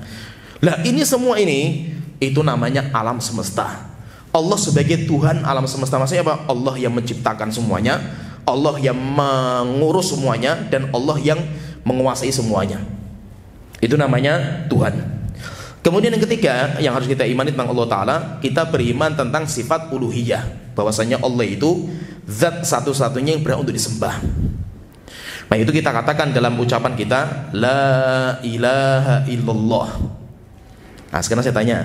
Lah ini semua ini itu namanya alam semesta. Allah sebagai Tuhan alam semesta, maksudnya apa? Allah yang menciptakan semuanya, Allah yang mengurus semuanya, dan Allah yang menguasai semuanya. Itu namanya Tuhan. Kemudian yang ketiga yang harus kita imani tentang Allah Ta'ala, kita beriman tentang sifat uluhiyah, bahwasanya Allah itu zat satu-satunya yang berhak untuk disembah. Nah itu kita katakan dalam ucapan kita, La ilaha illallah. Nah sekarang saya tanya,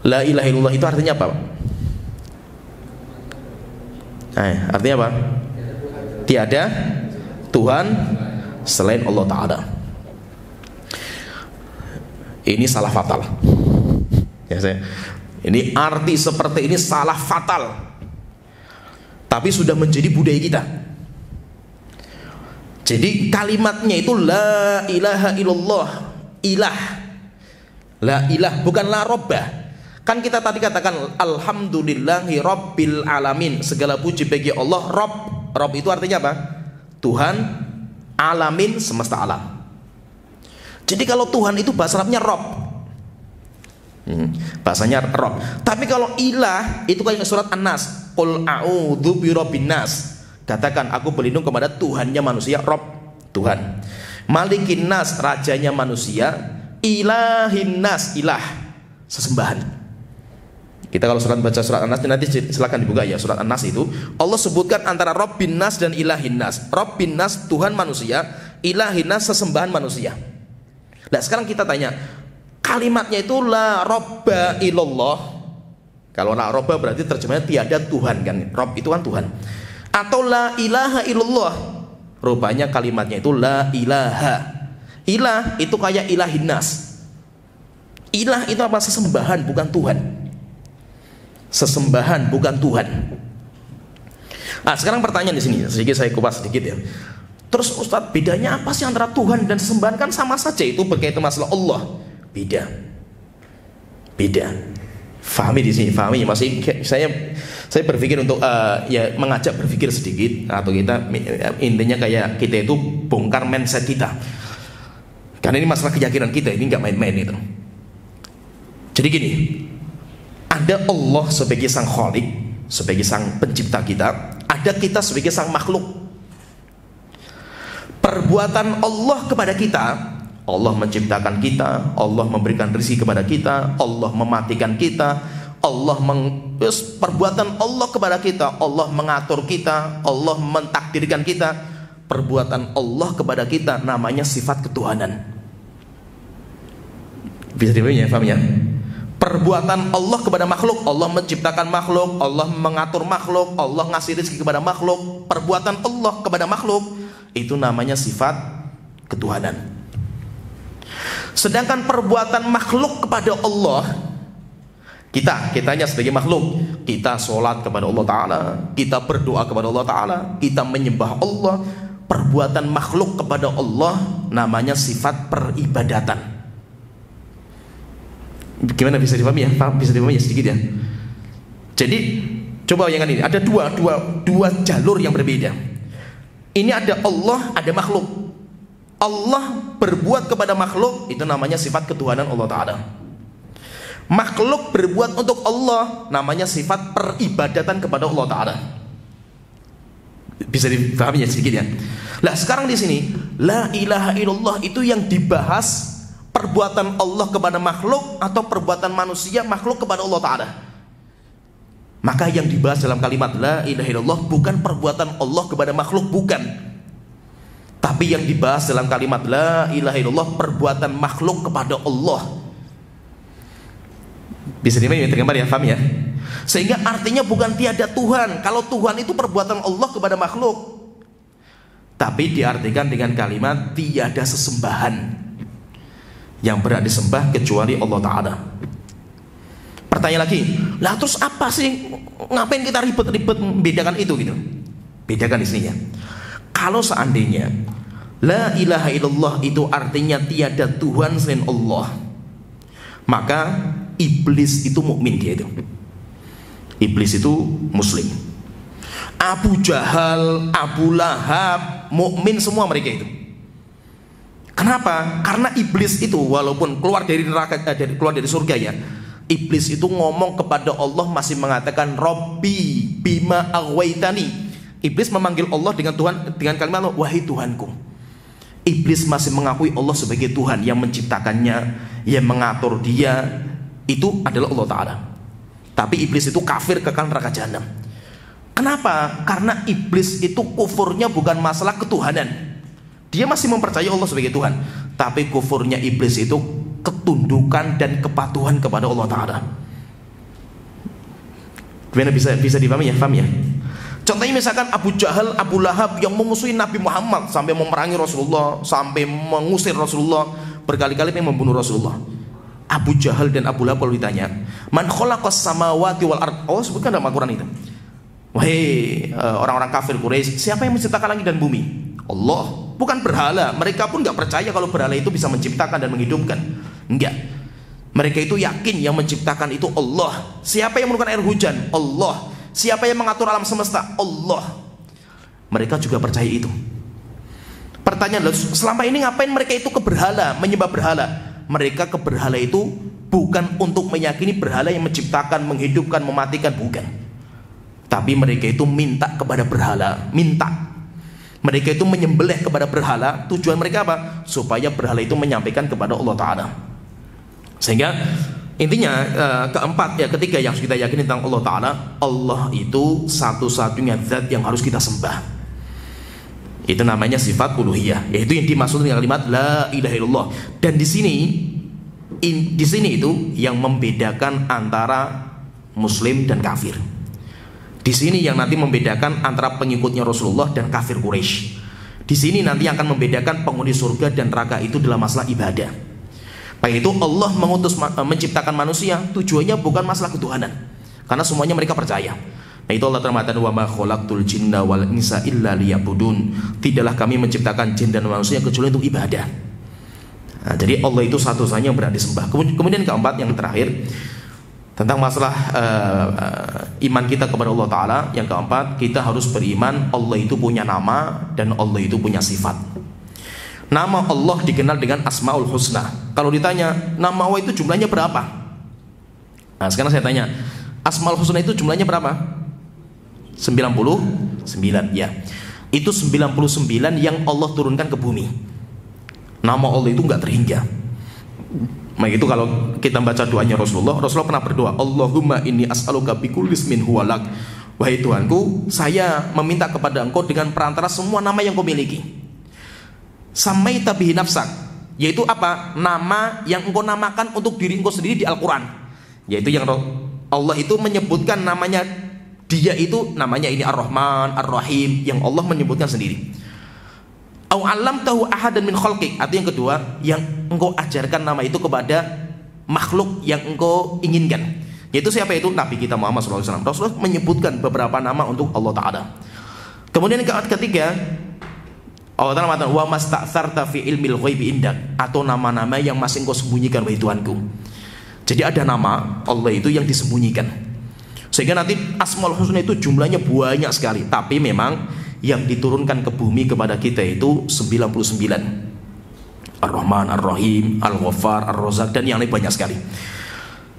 La ilaha illallah itu artinya apa? Artinya apa? Tiada Tuhan selain Allah Ta'ala. Ini salah fatal ya, ini arti seperti ini salah fatal, tapi sudah menjadi budaya kita. Jadi kalimatnya itu la ilaha illallah, ilah, la ilah, bukan la robbah. Kan kita tadi katakan alhamdulillahi rabbil alamin, segala puji bagi Allah. Rob itu artinya apa? Tuhan, alamin, semesta alam. Jadi kalau Tuhan itu bahasa Arabnya Rob, bahasanya Rob. Tapi kalau ilah itu kayak surat An-Nas, Qul a'udzu birabbin nas, katakan aku berlindung kepada Tuhannya manusia. Rob, Tuhan. Malikin nas, rajanya manusia. Ilahin nas, ilah, sesembahan. Kita kalau baca surat An-Nas nanti silakan dibuka ya, surat An-Nas itu Allah sebutkan antara Rabbin nas dan ilahin nas. Rabbin nas Tuhan manusia, ilahin nas sesembahan manusia. Nah sekarang kita tanya, kalimatnya itu la robba illallah. Kalau la robba berarti terjemahnya tiada Tuhan kan. Rob itu kan Tuhan. Atau la ilaha illallah. Rupanya kalimatnya itu la ilaha. Ilah itu kayak ilahin nas. Ilah itu apa? Sesembahan, bukan Tuhan. Sesembahan, bukan Tuhan. Nah, sekarang pertanyaan di sini, sedikit saya kupas sedikit ya. Terus Ustadz, bedanya apa sih antara Tuhan dan sesembahan? Kan sama saja, itu berkaitan masalah Allah. Beda. Fahami di sini, fahami. Masih saya berpikir untuk ya mengajak berpikir sedikit, atau kita intinya kayak kita itu bongkar mindset kita. Karena ini masalah keyakinan kita, ini nggak main-main itu. Jadi gini, ada Allah sebagai sang khalik, sebagai sang pencipta kita, ada kita sebagai sang makhluk. Perbuatan Allah kepada kita, Allah menciptakan kita, Allah memberikan rezeki kepada kita, Allah mematikan kita, perbuatan Allah kepada kita, Allah mengatur kita, Allah mentakdirkan kita. Perbuatan Allah kepada kita namanya sifat ketuhanan. Bisa dipahami ya, paham ya? Perbuatan Allah kepada makhluk, Allah menciptakan makhluk, Allah mengatur makhluk, Allah ngasih rezeki kepada makhluk. Perbuatan Allah kepada makhluk itu namanya sifat ketuhanan. Sedangkan perbuatan makhluk kepada Allah, kitanya sebagai makhluk, kita sholat kepada Allah Ta'ala, kita berdoa kepada Allah Ta'ala, kita menyembah Allah. Perbuatan makhluk kepada Allah namanya sifat peribadatan. Gimana, bisa dipahami ya? Bisa dipahami ya sedikit ya. Jadi coba bayangkan ini, ada dua jalur yang berbeda. Ini ada Allah, ada makhluk. Allah berbuat kepada makhluk, itu namanya sifat ketuhanan Allah Ta'ala. Makhluk berbuat untuk Allah, namanya sifat peribadatan kepada Allah Ta'ala. Bisa dipahami ya sedikit ya. Lah sekarang di sini la ilaha illallah itu yang dibahas perbuatan Allah kepada makhluk atau perbuatan manusia makhluk kepada Allah Ta'ala. Maka yang dibahas dalam kalimat la ilaha illallah bukan perbuatan Allah kepada makhluk, bukan. Tapi yang dibahas dalam kalimat la ilaha illallah perbuatan makhluk kepada Allah. Bisa digambar ya, paham ya? Sehingga artinya bukan tiada Tuhan. Kalau Tuhan itu perbuatan Allah kepada makhluk, tapi diartikan dengan kalimat tiada sesembahan yang berhak disembah kecuali Allah Ta'ala. Pertanyaan lagi, lah terus apa sih, ngapain kita ribet-ribet membedakan itu gitu? Bedakan di sini ya. Kalau seandainya la ilaha illallah itu artinya tiada Tuhan selain Allah, maka iblis itu mukmin, dia itu. Iblis itu muslim. Abu Jahal, Abu Lahab, mukmin semua mereka itu. Kenapa? Karena iblis itu walaupun keluar dari neraka, keluar dari surga ya, iblis itu ngomong kepada Allah masih mengatakan Robbi bima aghwaytani. Iblis memanggil Allah dengan Tuhan, dengan kalimat Allah, wahai Tuhanku. Iblis masih mengakui Allah sebagai Tuhan yang menciptakannya, yang mengatur dia, itu adalah Allah Ta'ala. Tapi iblis itu kafir, kekal neraka jahanam. Kenapa? Karena iblis itu kufurnya bukan masalah ketuhanan. Dia masih mempercayai Allah sebagai Tuhan, tapi kufurnya iblis itu ketundukan dan kepatuhan kepada Allah Ta'ala. Gimana bisa dipahami ya? Paham ya? Contohnya misalkan Abu Jahal, Abu Lahab yang memusuhi Nabi Muhammad, sampai memerangi Rasulullah, sampai mengusir Rasulullah, berkali-kali membunuh Rasulullah. Abu Jahal dan Abu Lahab kalau ditanya, man khalaqas samawati wal ard, oh sebutkan dalam Al-Quran itu, wahai orang-orang kafir Quraisy, siapa yang menciptakan langit dan bumi? Allah, bukan berhala. Mereka pun nggak percaya kalau berhala itu bisa menciptakan dan menghidupkan. Enggak, mereka itu yakin yang menciptakan itu Allah. Siapa yang menurunkan air hujan? Allah. Siapa yang mengatur alam semesta? Allah. Mereka juga percaya itu. Pertanyaan, selama ini ngapain mereka itu ke berhala, menyembah berhala? Mereka ke berhala itu bukan untuk meyakini berhala yang menciptakan, menghidupkan, mematikan, bukan. Tapi mereka itu minta kepada berhala, minta. Mereka itu menyembelih kepada berhala. Tujuan mereka apa? Supaya berhala itu menyampaikan kepada Allah Ta'ala. Sehingga intinya keempat ya, ketiga yang harus kita yakini tentang Allah Ta'ala, Allah itu satu-satunya zat yang harus kita sembah. Itu namanya sifat uluhiyah, yaitu yang dimaksud dengan kalimat la ilaha illallah. Dan di sini itu yang membedakan antara muslim dan kafir. Di sini yang nanti membedakan antara pengikutnya Rasulullah dan kafir Quraisy. Di sini nanti akan membedakan penghuni surga dan neraka itu dalam masalah ibadah. Baik itu Allah menciptakan manusia tujuannya bukan masalah ketuhanan, karena semuanya mereka percaya. Nah itu Allah termatakan wa ma khalaqtul jinna wal insa illa liya'budun. Tidaklah kami menciptakan jin dan manusia kecuali untuk ibadah. Nah, jadi Allah itu satu-satunya yang berhak disembah. Kemudian keempat yang terakhir tentang masalah iman kita kepada Allah Ta'ala. Yang keempat, kita harus beriman Allah itu punya nama dan Allah itu punya sifat. Nama Allah dikenal dengan Asmaul Husna. Kalau ditanya nama Allah itu jumlahnya berapa? Nah sekarang saya tanya, Asmaul Husna itu jumlahnya berapa? 99 ya. Itu 99 yang Allah turunkan ke bumi. Nama Allah itu enggak terhingga. Nah itu kalau kita baca doanya Rasulullah pernah berdoa, Allahumma inni as'aluka bikulli ismin huwa lak. Wahai Tuhanku, saya meminta kepada Engkau dengan perantara semua nama yang Kau miliki. Samaita bihi nafsak, yaitu apa? Nama yang Engkau namakan untuk diri Engkau sendiri di Al-Quran. Yaitu yang Allah itu menyebutkan namanya, Dia itu namanya ini Ar-Rahman, Ar-Rahim, yang Allah menyebutkan sendiri. Au 'allamtahu ahadan min khalqik, atau yang kedua, yang Engkau ajarkan nama itu kepada makhluk yang Engkau inginkan. Yaitu siapa itu? Nabi kita Muhammad SAW. Rasulullah menyebutkan beberapa nama untuk Allah Ta'ala. Kemudian yang ketiga, Allah Ta'ala mengatakan wa masta'tsarta fi ilmil ghaibi indak, atau nama-nama yang masih Engkau sembunyikan wahai Tuhanku. Jadi ada nama Allah itu yang disembunyikan, sehingga nanti Asmaul Husna itu jumlahnya banyak sekali. Tapi memang yang diturunkan ke bumi kepada kita itu 99. Ar-Rahman, Ar-Rahim, Al-Ghaffar, Ar-Razzaq, dan yang lain banyak sekali.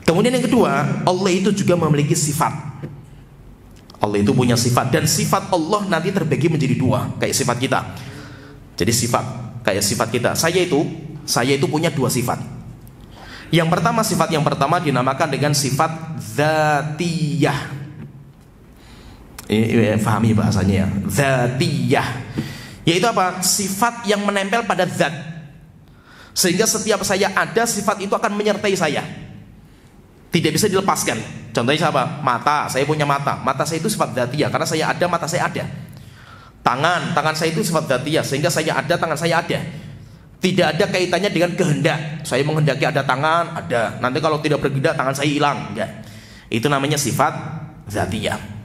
Kemudian yang kedua, Allah itu juga memiliki sifat. Allah itu punya sifat, dan sifat Allah nanti terbagi menjadi dua, kayak sifat kita. Jadi sifat kayak sifat kita. Saya itu punya dua sifat. Yang pertama, sifat yang pertama dinamakan dengan sifat dzatiyah. Ini pahami bahasanya ya. Dzatiyah, yaitu apa? Sifat yang menempel pada zat, sehingga setiap saya ada, sifat itu akan menyertai saya, tidak bisa dilepaskan. Contohnya apa? Mata, saya punya mata. Mata saya itu sifat dzatiyah, karena saya ada, mata saya ada. Tangan saya itu sifat dzatiyah, sehingga saya ada, tangan saya ada. Tidak ada kaitannya dengan kehendak. Saya menghendaki ada tangan, ada. Nanti kalau tidak berkehendak tangan saya hilang, enggak. Itu namanya sifat dzatiyah.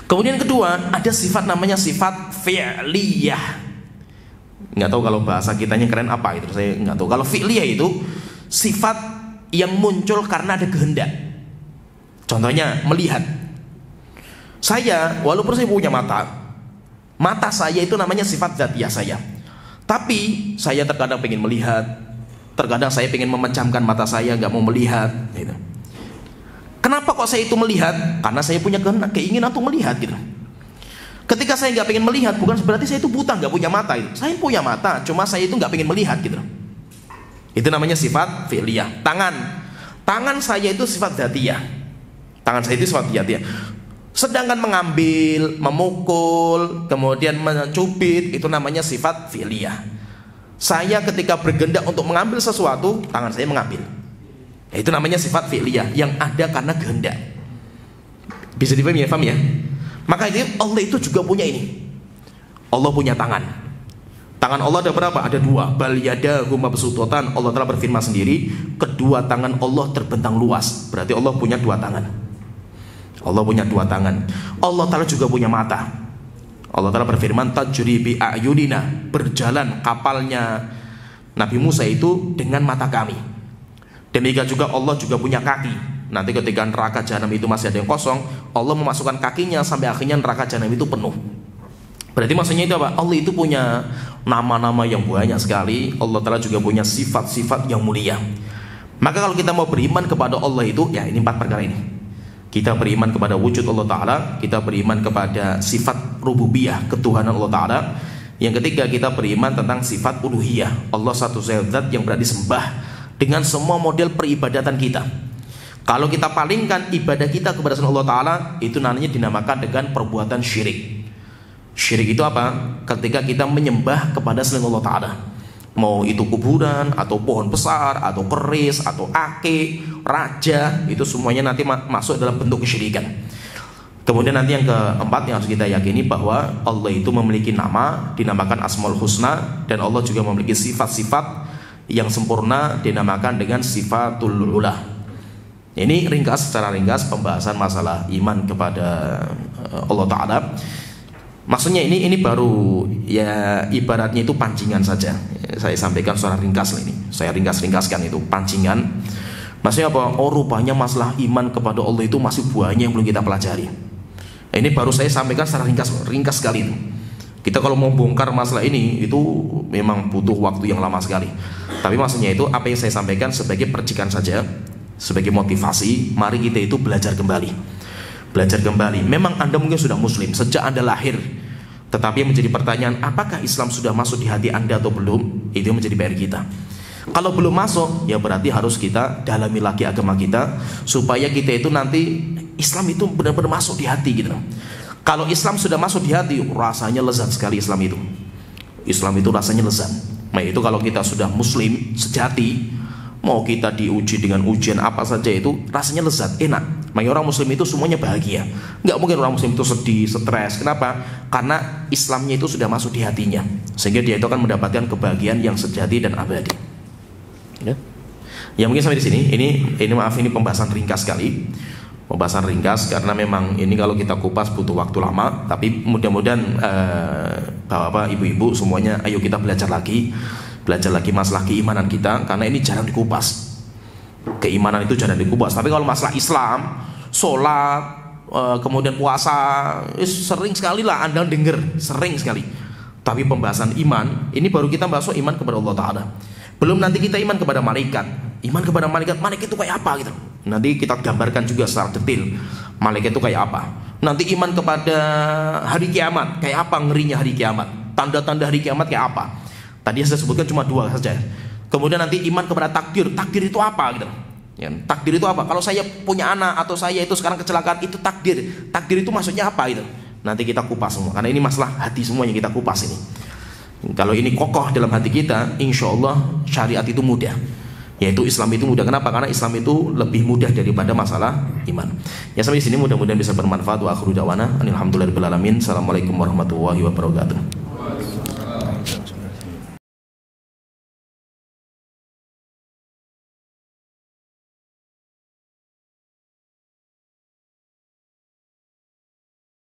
Kemudian kedua, ada sifat namanya sifat fi'liyah. Nggak tahu kalau bahasa kitanya keren apa itu, saya nggak tahu. Kalau fi'liyah itu sifat yang muncul karena ada kehendak. Contohnya melihat. Saya, walaupun saya punya mata saya itu namanya sifat dzatiyah saya. Tapi saya terkadang pengen melihat, terkadang saya pengen memejamkan mata saya, nggak mau melihat gitu. Kenapa kok saya itu melihat? Karena saya punya keinginan untuk melihat gitu. Ketika saya nggak pengen melihat, bukan berarti saya itu buta, nggak punya mata itu. Saya punya mata, cuma saya itu nggak pengen melihat gitu. Itu namanya sifat fi'liyah. Tangan saya itu sifat dzatiyah. Tangan saya itu sifat dzatiyah. Sedangkan mengambil, memukul, kemudian mencubit, itu namanya sifat fi'liyah. Saya ketika bergendak untuk mengambil sesuatu, tangan saya mengambil. Itu namanya sifat fi'liyah, yang ada karena kehendak. Bisa dipahami ya, paham ya? Maka itu Allah itu juga punya ini. Allah punya tangan. Tangan Allah ada berapa? Ada dua. Bal yadahu mabsuutatan. Allah telah berfirman sendiri, kedua tangan Allah terbentang luas. Berarti Allah punya dua tangan. Allah punya dua tangan. Allah Ta'ala juga punya mata. Allah Ta'ala berfirman, tajri bi a'yunina, berjalan kapalnya Nabi Musa itu dengan mata kami. Demikian juga Allah juga punya kaki. Nanti ketika neraka jahanam itu masih ada yang kosong, Allah memasukkan kakinya sampai akhirnya neraka jahanam itu penuh. Berarti maksudnya itu apa? Allah itu punya nama-nama yang banyak sekali. Allah Ta'ala juga punya sifat-sifat yang mulia. Maka kalau kita mau beriman kepada Allah itu, ya ini 4 perkara ini. Kita beriman kepada wujud Allah Ta'ala, kita beriman kepada sifat rububiyah, ketuhanan Allah Ta'ala. Yang ketiga, kita beriman tentang sifat uluhiyah, Allah satu zat yang berarti sembah dengan semua model peribadatan kita. Kalau kita palingkan ibadah kita kepada selain Allah Ta'ala, itu namanya dinamakan dengan perbuatan syirik. Syirik itu apa? Ketika kita menyembah kepada selain Allah Ta'ala, mau itu kuburan, atau pohon besar, atau keris, atau ake, raja, itu semuanya nanti masuk dalam bentuk kesyirikan. Kemudian nanti yang keempat yang harus kita yakini bahwa Allah itu memiliki nama dinamakan Asmaul Husna, dan Allah juga memiliki sifat-sifat yang sempurna dinamakan dengan Sifatul Ula. Ini secara ringkas pembahasan masalah iman kepada Allah Ta'ala. Maksudnya ini baru ya ibaratnya itu pancingan saja. Saya sampaikan secara ringkas ini. Saya ringkas-ringkaskan itu pancingan. Maksudnya apa? Oh, rupanya masalah iman kepada Allah itu masih banyak yang belum kita pelajari. Ini baru saya sampaikan secara ringkas sekali itu. Kita kalau mau bongkar masalah ini itu memang butuh waktu yang lama sekali. Tapi maksudnya itu apa yang saya sampaikan sebagai percikan saja, sebagai motivasi. Mari kita itu belajar kembali. Belajar kembali. Memang Anda mungkin sudah muslim sejak Anda lahir. Tetapi yang menjadi pertanyaan, apakah Islam sudah masuk di hati Anda atau belum? Itu yang menjadi PR kita. Kalau belum masuk, ya berarti harus kita dalami lagi agama kita, supaya kita itu nanti Islam itu benar-benar masuk di hati gitu. Kalau Islam sudah masuk di hati, rasanya lezat sekali Islam itu. Islam itu rasanya lezat. Nah itu kalau kita sudah muslim sejati, mau kita diuji dengan ujian apa saja itu rasanya lezat, enak. Nah orang muslim itu semuanya bahagia. Nggak mungkin orang muslim itu sedih, stres. Kenapa? Karena Islamnya itu sudah masuk di hatinya, sehingga dia itu akan mendapatkan kebahagiaan yang sejati dan abadi. Ya mungkin sampai di sini. Ini maaf, ini pembahasan ringkas sekali. Pembahasan ringkas karena memang ini kalau kita kupas butuh waktu lama. Tapi mudah-mudahan bapak-bapak, ibu-ibu semuanya, ayo kita belajar lagi masalah keimanan kita, karena ini jarang dikupas. Keimanan itu jarang dikupas. Tapi kalau masalah Islam, sholat, kemudian puasa, sering sekali lah Anda dengar, sering sekali. Tapi pembahasan iman, ini baru kita bahas iman kepada Allah Ta'ala. Belum nanti kita iman kepada malaikat. Iman kepada malaikat itu kayak apa gitu. Nanti kita gambarkan juga secara detail malaikat itu kayak apa. Nanti iman kepada hari kiamat, kayak apa ngerinya hari kiamat, tanda-tanda hari kiamat kayak apa. Tadi saya sebutkan cuma 2 saja. Kemudian nanti iman kepada takdir. Takdir itu apa gitu. Ya, takdir itu apa? Kalau saya punya anak atau saya itu sekarang kecelakaan, itu takdir. Takdir itu maksudnya apa gitu. Nanti kita kupas semua, karena ini masalah hati semuanya kita kupas ini. Kalau ini kokoh dalam hati kita, insya Allah syariat itu mudah, yaitu Islam itu mudah. Kenapa? Karena Islam itu lebih mudah daripada masalah iman. Ya sampai di sini mudah-mudahan bisa bermanfaat. Wa akhiru da'wana alhamdulillahirabbil alamin. Assalamualaikum warahmatullahi wabarakatuh.